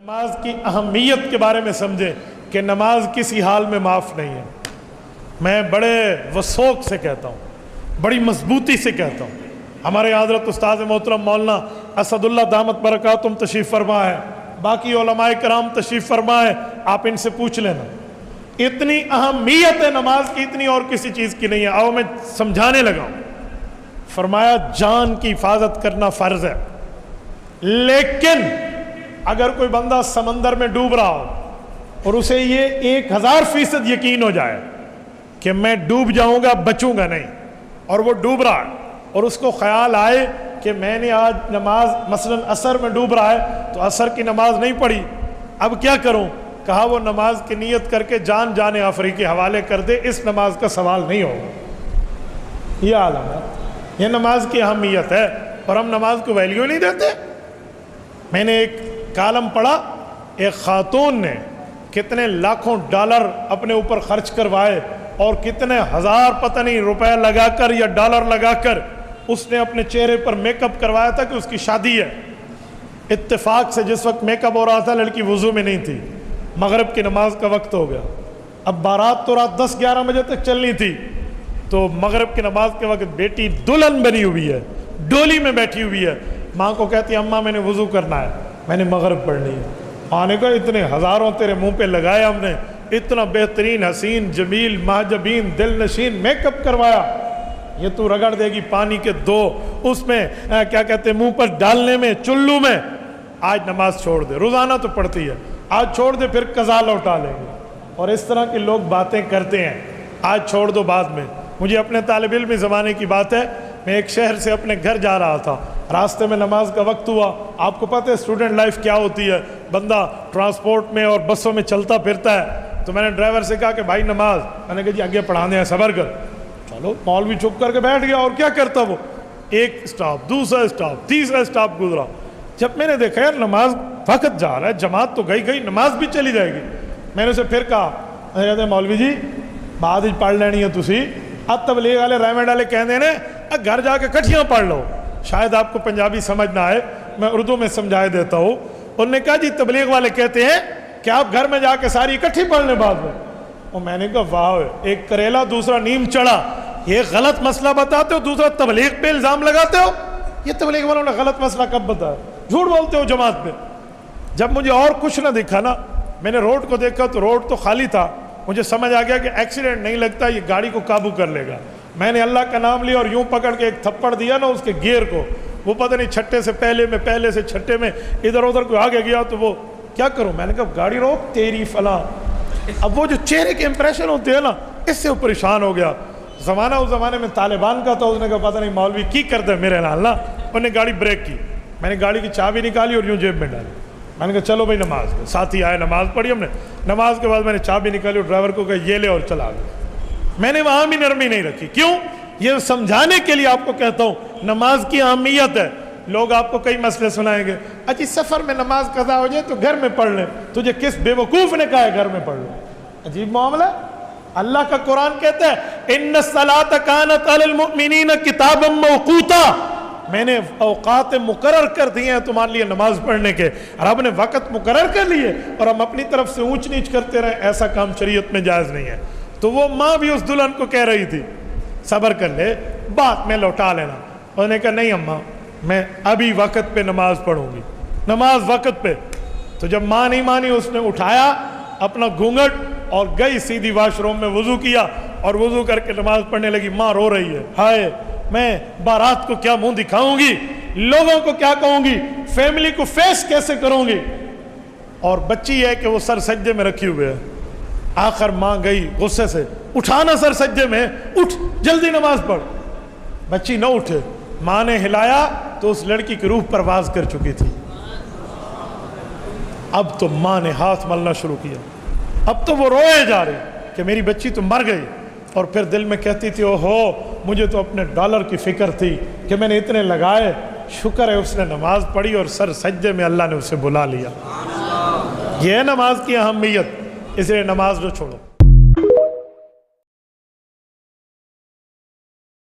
نماز کی اہمیت کے بارے میں سمجھیں کہ نماز کسی حال میں معاف نہیں ہے۔ میں بڑے وثوق سے کہتا ہوں، بڑی مضبوطی سے کہتا ہوں۔ ہمارے حضرت استاد محترم مولانا اسد اللہ دامت برکاتہم تشریف فرما ہے، باقی علماء کرام تشریف فرما ہے، آپ ان سے پوچھ لینا۔ اتنی اہمیت ہے نماز کی، اتنی اور کسی چیز کی نہیں ہے۔ آؤ میں سمجھانے لگا ہوں۔ فرمایا جان کی حفاظت کرنا فرض ہے، لیکن اگر کوئی بندہ سمندر میں ڈوب رہا ہو اور اسے یہ 1000% یقین ہو جائے کہ میں ڈوب جاؤں گا، بچوں گا نہیں، اور وہ ڈوب رہا ہے، اور اس کو خیال آئے کہ میں نے آج نماز مثلا عصر میں ڈوب رہا ہے تو عصر کی نماز نہیں پڑھی، اب کیا کروں؟ کہا وہ نماز کی نیت کر کے جان آفری کے حوالے کر دے، اس نماز کا سوال نہیں ہوگا۔ یہ عالم ہے، یہ نماز کی اہمیت ہے، اور ہم نماز کو ویلیو نہیں دیتے۔ میں نے ایک کالم پڑھا، ایک خاتون نے کتنے لاکھوں ڈالر اپنے اوپر خرچ کروائے اور کتنے ہزار پتہ نہیں روپے لگا کر یا ڈالر لگا کر اس نے اپنے چہرے پر میک اپ کروایا تھا کہ اس کی شادی ہے۔ اتفاق سے جس وقت میک اپ ہو رہا تھا لڑکی وضو میں نہیں تھی، مغرب کی نماز کا وقت ہو گیا۔ اب بارات تو رات 10-11 بجے تک چلنی تھی، تو مغرب کی نماز کے وقت بیٹی دلہن بنی ہوئی ہے، ڈولی میں بیٹھی ہوئی ہے، ماں کو کہتی ہے اماں میں نے وضو کرنا ہے، میں نے مغرب پڑھنی ہے۔ ماں نے کہا اتنے ہزاروں تیرے منہ پہ لگائے ہم نے، اتنا بہترین حسین جمیل مہجبین دل نشین میک اپ کروایا، یہ تو رگڑ دے گی پانی کے دو اس میں کیا کہتے ہیں منہ پر ڈالنے میں، چلو میں، آج نماز چھوڑ دے، روزانہ تو پڑھتی ہے، آج چھوڑ دے پھر قضا لوٹا لیں گے۔ اور اس طرح کے لوگ باتیں کرتے ہیں، آج چھوڑ دو بعد میں۔ مجھے اپنے طالب علمی زمانے کی بات ہے، میں ایک شہر سے اپنے گھر جا رہا تھا، راستے میں نماز کا وقت ہوا۔ آپ کو پتہ ہے اسٹوڈنٹ لائف کیا ہوتی ہے، بندہ ٹرانسپورٹ میں اور بسوں میں چلتا پھرتا ہے، تو میں نے ڈرائیور سے کہا کہ بھائی نماز، میں نے کہا جی آگے پڑھانے ہیں صبر کر۔ چلو مولوی چپ کر کے بیٹھ گیا، اور کیا کرتا وہ، ایک اسٹاپ دوسرا اسٹاپ تیسرا اسٹاپ گزرا۔ جب میں نے دیکھا یار نماز وقت جا رہا ہے، جماعت تو گئی نماز بھی چلی جائے گی، میں نے اسے پھر کہا، میں کہتے ہیں مولوی جی بعد پڑھ لینی ہے تسی، اب تبلیغ والے رحمت والے کہتے ہیں گھر جا کے کٹھیاں پڑھ لو۔ شاید آپ کو پنجابی سمجھ نہ آئے، میں اردو میں سمجھائے دیتا ہوں۔ انہوں نے کہا جی تبلیغ والے کہتے ہیں کہ آپ گھر میں جا کے ساری اکٹھی پڑھ لیں بعد میں۔ اور میں نے کہا واہ، ایک کریلا دوسرا نیم چڑھا، یہ غلط مسئلہ بتاتے ہو، دوسرا تبلیغ پہ الزام لگاتے ہو۔ یہ تبلیغ والوں نے غلط مسئلہ کب بتایا؟ جھوٹ بولتے ہو جماعت پہ۔ جب مجھے اور کچھ نہ دکھا نا، میں نے روڈ کو دیکھا تو روڈ تو خالی تھا، مجھے سمجھ آ گیا کہ ایکسیڈنٹ نہیں لگتا، یہ گاڑی کو قابو کر لے گا۔ میں نے اللہ کا نام لیا اور یوں پکڑ کے ایک تھپڑ دیا نا اس کے گیئر کو، وہ پتہ نہیں چھٹے سے پہلے سے چھٹے میں ادھر ادھر کوئی آگے گیا تو وہ کیا کروں، میں نے کہا گاڑی روک تیری فلاں۔ اب وہ جو چہرے کے امپریشن ہوتے ہیں نا، اس سے وہ پریشان ہو گیا۔ زمانہ اس زمانے میں طالبان کا تھا، اس نے کہا پتہ نہیں مولوی کی کرتے میرے نال نا، انہوں نے گاڑی بریک کی، میں نے گاڑی کی چابی نکالی اور یوں جیب میں ڈالی۔ میں نے کہا چلو بھائی نماز کے ساتھی آئے، نماز پڑھی ہم نے، نماز کے بعد میں نے چابی نکالی اور ڈرائیور کو کہا یہ لے اور چلا گیا۔ میں نے وہاں بھی نرمی نہیں رکھی، کیوں؟ یہ سمجھانے کے لیے آپ کو کہتا ہوں نماز کی اہمیت ہے۔ لوگ آپ کو کئی مسئلے سنائیں گے، اچھی سفر میں نماز قضا ہو جائے تو گھر میں پڑھ لیں، تجھے کس بے وقوف نے کہا ہے گھر میں پڑھ لیں؟ عجیب معاملہ۔ اللہ کا قرآن کہتا ہے ان الصلاۃ کانت علی المؤمنین کتابا موقوتا، میں نے اوقات مقرر کر دیے ہیں تمہارے لیے نماز پڑھنے کے، رب نے وقت مقرر کر لیے اور ہم اپنی طرف سے اونچ نیچ کرتے رہے، ایسا کام شریعت میں جائز نہیں ہے۔ تو وہ ماں بھی اس دلہن کو کہہ رہی تھی صبر کر لے، بات میں لوٹا لینا۔ انہوں نے کہا نہیں اماں، میں ابھی وقت پہ نماز پڑھوں گی، نماز وقت پہ۔ تو جب ماں نہیں مانی، اس نے اٹھایا اپنا گھونگھٹ اور گئی سیدھی واش روم میں، وضو کیا اور وضو کر کے نماز پڑھنے لگی۔ ماں رو رہی ہے، ہائے میں بارات کو کیا منہ دکھاؤں گی، لوگوں کو کیا کہوں گی، فیملی کو فیس کیسے کروں گی، اور بچی ہے کہ وہ سر سجدے میں رکھی ہوئے ہے۔ آخر ماں گئی غصے سے، اٹھانا سر سجدے میں، اٹھ جلدی نماز پڑھ۔ بچی نہ اٹھے، ماں نے ہلایا تو اس لڑکی کی روح پرواز کر چکی تھی۔ اب تو ماں نے ہاتھ ملنا شروع کیا، اب تو وہ روئے جا رہی کہ میری بچی تو مر گئی، اور پھر دل میں کہتی تھی اوہو مجھے تو اپنے ڈالر کی فکر تھی کہ میں نے اتنے لگائے، شکر ہے اس نے نماز پڑھی اور سر سجدے میں اللہ نے اسے بلا لیا۔ یہ ہے نماز کی اہمیت، اس لیے نماز نہ چھوڑو۔